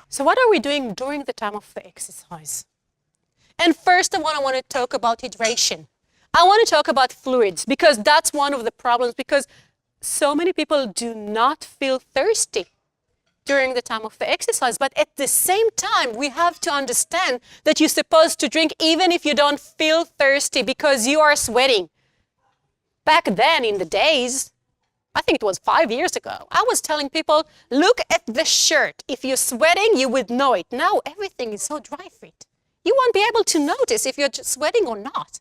So what are we doing during the time of the exercise? And first of all, I want to talk about hydration. I want to talk about fluids because that's one of the problems, because so many people do not feel thirsty during the time of the exercise. But at the same time, we have to understand that you're supposed to drink even if you don't feel thirsty because you are sweating. Back then in the days, I think it was 5 years ago, I was telling people, look at the shirt. If you're sweating, you would know it. Now everything is so dry fit. You won't be able to notice if you're sweating or not.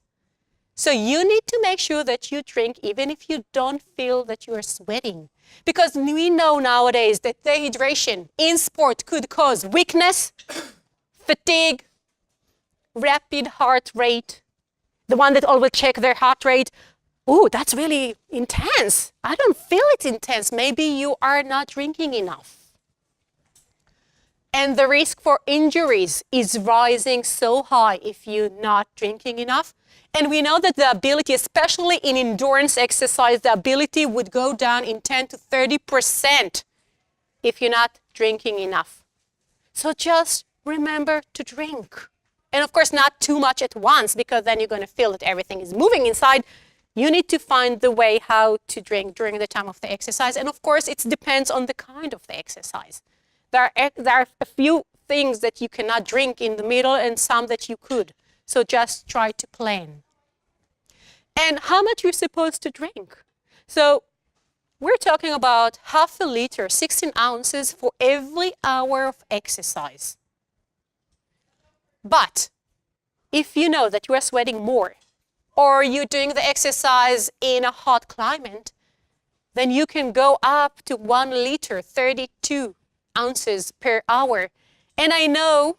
So you need to make sure that you drink even if you don't feel that you are sweating. Because we know nowadays that dehydration in sport could cause weakness, fatigue, rapid heart rate. The one that always check their heart rate, oh, that's really intense. I don't feel it intense. Maybe you are not drinking enough. And the risk for injuries is rising so high if you're not drinking enough. And we know that the ability, especially in endurance exercise, the ability would go down in 10 to 30% if you're not drinking enough. So just remember to drink. And of course, not too much at once, because then you're going to feel that everything is moving inside. You need to find the way how to drink during the time of the exercise. And of course, it depends on the kind of the exercise. There are a few things that you cannot drink in the middle and some that you could. So just try to plan. And how much you're supposed to drink. So we're talking about half a liter, 16 ounces for every hour of exercise. But if you know that you are sweating more, or you're doing the exercise in a hot climate, then you can go up to 1 liter, 32 ounces per hour. And I know,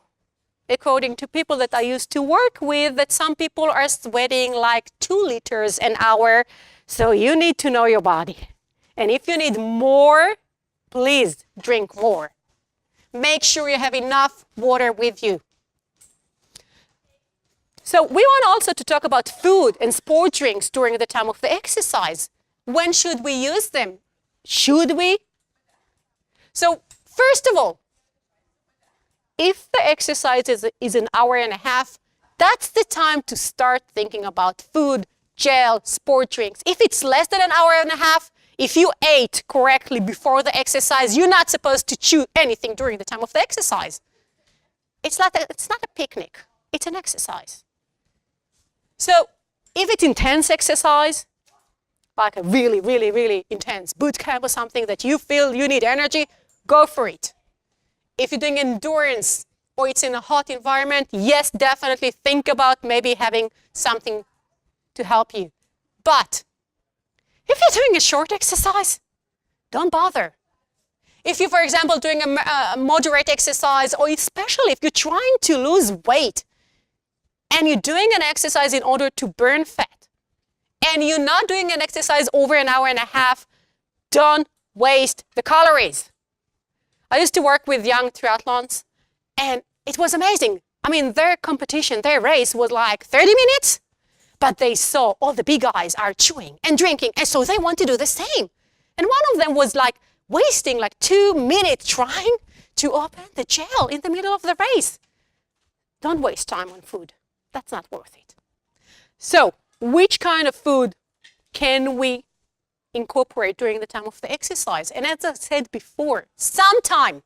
according to people that I used to work with, that some people are sweating like 2 liters an hour. So you need to know your body. And if you need more, please drink more. Make sure you have enough water with you. So we want also to talk about food and sport drinks during the time of the exercise. When should we use them? Should we? So first of all, if the exercise is an hour and a half, that's the time to start thinking about food, gel, sport drinks. If it's less than an hour and a half, if you ate correctly before the exercise, you're not supposed to chew anything during the time of the exercise. It's not a picnic, it's an exercise. So if it's intense exercise, like a really, really, really intense boot camp or something that you feel you need energy, go for it. If you're doing endurance or it's in a hot environment, yes, definitely think about maybe having something to help you. But if you're doing a short exercise, don't bother. If you're, for example, doing a moderate exercise, or especially if you're trying to lose weight, and you're doing an exercise in order to burn fat, and you're not doing an exercise over an hour and a half, don't waste the calories. I used to work with young triathlons, and it was amazing. I mean, their competition, their race was like 30 minutes, but they saw all the big guys are chewing and drinking, and so they want to do the same. And one of them was like wasting like 2 minutes trying to open the gel in the middle of the race. Don't waste time on food. That's not worth it. So, which kind of food can we incorporate during the time of the exercise? And as I said before, sometimes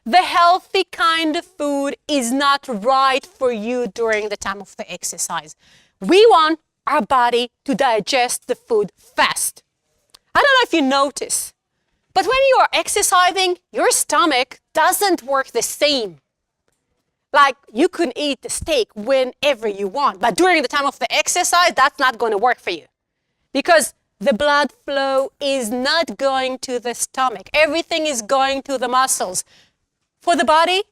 the healthy kind of food is not right for you during the time of the exercise. We want our body to digest the food fast. I don't know if you notice, but when you are exercising, your stomach doesn't work the same. Like, you can eat the steak whenever you want, but during the time of the exercise, that's not going to work for you. Because the blood flow is not going to the stomach. Everything is going to the muscles. For the body,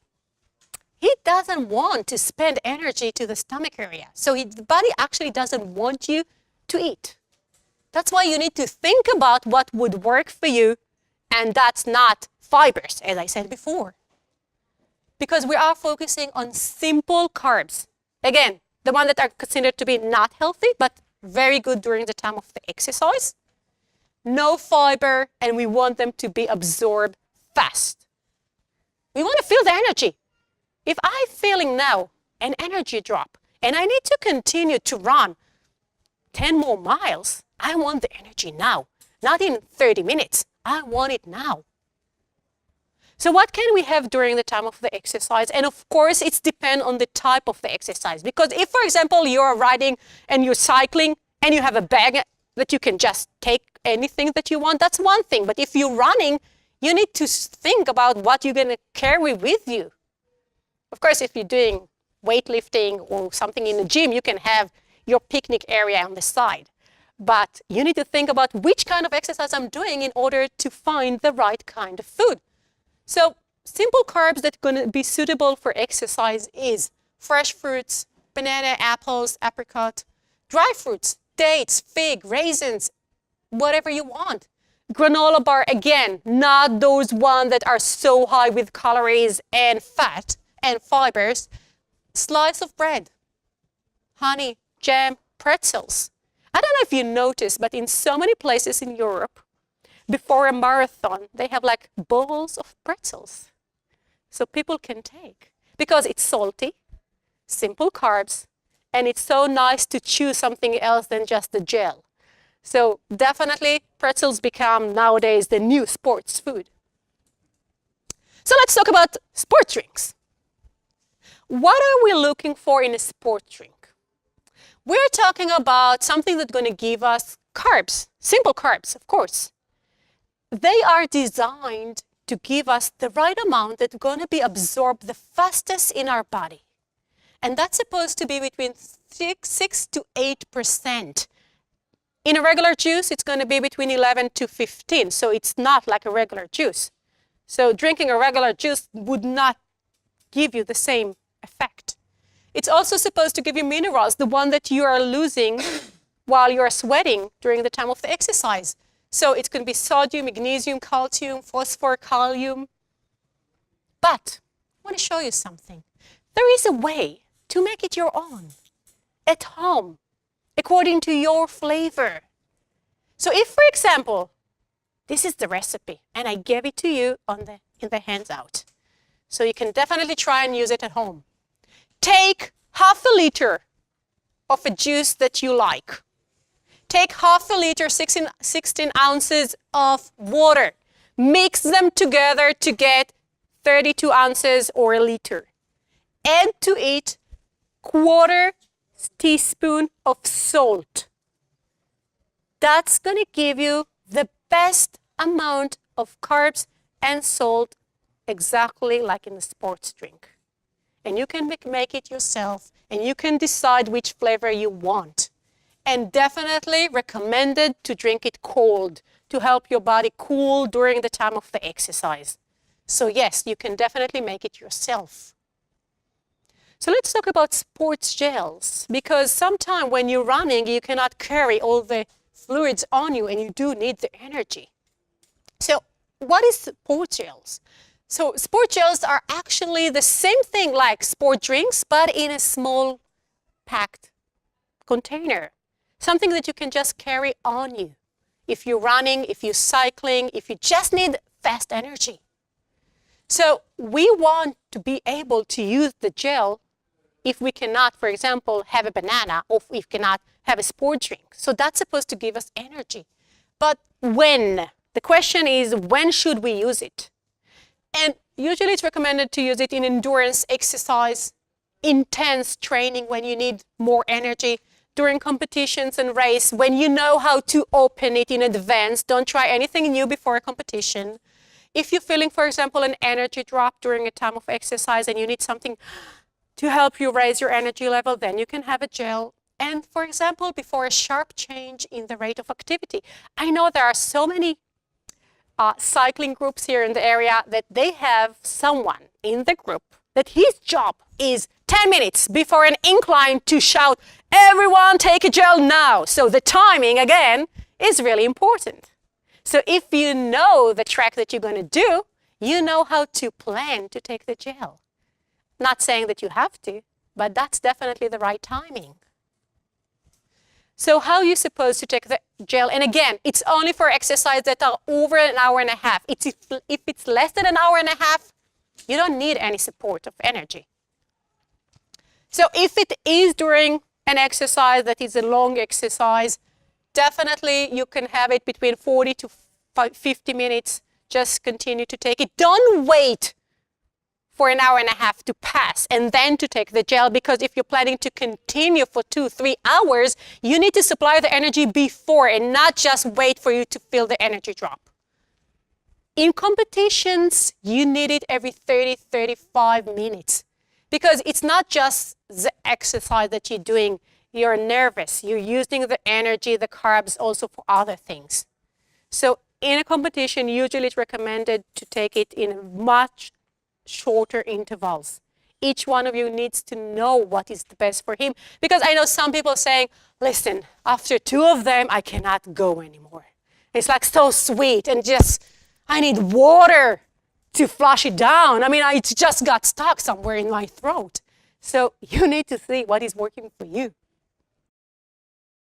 it doesn't want to spend energy to the stomach area. So the body actually doesn't want you to eat. That's why you need to think about what would work for you, and that's not fibers, as I said before. Because we are focusing on simple carbs. Again, the ones that are considered to be not healthy, but very good during the time of the exercise. No fiber, and we want them to be absorbed fast. We want to feel the energy. If I'm feeling now an energy drop and I need to continue to run 10 more miles, I want the energy now, not in 30 minutes. I want it now. So what can we have during the time of the exercise? And of course, it's depend on the type of the exercise. Because if, for example, you're riding and you're cycling and you have a bag that you can just take anything that you want, that's one thing. But if you're running, you need to think about what you're going to carry with you. Of course, if you're doing weightlifting or something in the gym, you can have your picnic area on the side. But you need to think about which kind of exercise I'm doing in order to find the right kind of food. So simple carbs that are going to be suitable for exercise is fresh fruits, banana, apples, apricot, dry fruits, dates, fig, raisins, whatever you want. Granola bar, again, not those ones that are so high with calories and fat and fibers. Slice of bread, honey, jam, pretzels. I don't know if you noticed, but in so many places in Europe, before a marathon, they have like bowls of pretzels. So people can take. Because it's salty, simple carbs, and it's so nice to choose something else than just the gel. So definitely pretzels become nowadays the new sports food. So let's talk about sport drinks. What are we looking for in a sport drink? We're talking about something that's going to give us carbs, simple carbs, of course. They are designed to give us the right amount that's going to be absorbed the fastest in our body. And that's supposed to be between 6 to 8%. In a regular juice, it's going to be between 11 to 15. So it's not like a regular juice. So drinking a regular juice would not give you the same effect. It's also supposed to give you minerals, the one that you are losing while you're sweating during the time of the exercise. So it can be sodium, magnesium, calcium, phosphor, kalium. But I want to show you something. There is a way to make it your own, at home, according to your flavor. So if, for example, this is the recipe, and I gave it to you in the handout. So you can definitely try and use it at home. Take half a liter of a juice that you like. Take half a liter, 16 ounces of water. Mix them together to get 32 ounces or a liter. Add to it quarter teaspoon of salt. That's going to give you the best amount of carbs and salt exactly like in a sports drink. And you can make it yourself and you can decide which flavor you want. And definitely recommended to drink it cold to help your body cool during the time of the exercise. So yes, you can definitely make it yourself. So let's talk about sports gels, because sometimes when you're running, you cannot carry all the fluids on you and you do need the energy. So what is sports gels? So sport gels are actually the same thing like sport drinks, but in a small packed container. Something that you can just carry on you. If you're running, if you're cycling, if you just need fast energy. So we want to be able to use the gel if we cannot, for example, have a banana, or if we cannot have a sport drink. So that's supposed to give us energy. But when? The question is, when should we use it? And usually it's recommended to use it in endurance exercise, intense training when you need more energy, during competitions and race, when you know how to open it in advance. Don't try anything new before a competition. If you're feeling, for example, an energy drop during a time of exercise and you need something to help you raise your energy level, then you can have a gel. And for example, before a sharp change in the rate of activity. I know there are so many cycling groups here in the area that they have someone in the group that his job is 10 minutes before an incline to shout, "Everyone take a gel now." So the timing, again, is really important. So if you know the track that you're going to do, you know how to plan to take the gel. Not saying that you have to, but that's definitely the right timing. So how are you supposed to take the gel? And again, it's only for exercise that are over an hour and a half. If it's less than an hour and a half, You don't need any support of energy. So if it is during an exercise that is a long exercise, definitely you can have it between 40 to 50 minutes. Just continue to take it. Don't wait for an hour and a half to pass and then to take the gel, because if you're planning to continue for 2-3 hours, you need to supply the energy before and not just wait for you to feel the energy drop. In competitions, you need it every 30-35 minutes, because it's not just the exercise that you're doing. You're nervous. You're using the energy, the carbs also for other things. So in a competition, usually it's recommended to take it in much shorter intervals. Each one of you needs to know what is the best for him, because I know some people saying, listen, after 2 of them, I cannot go anymore. It's like so sweet and just, I need water to flush it down. I mean, it just got stuck somewhere in my throat. So you need to see what is working for you.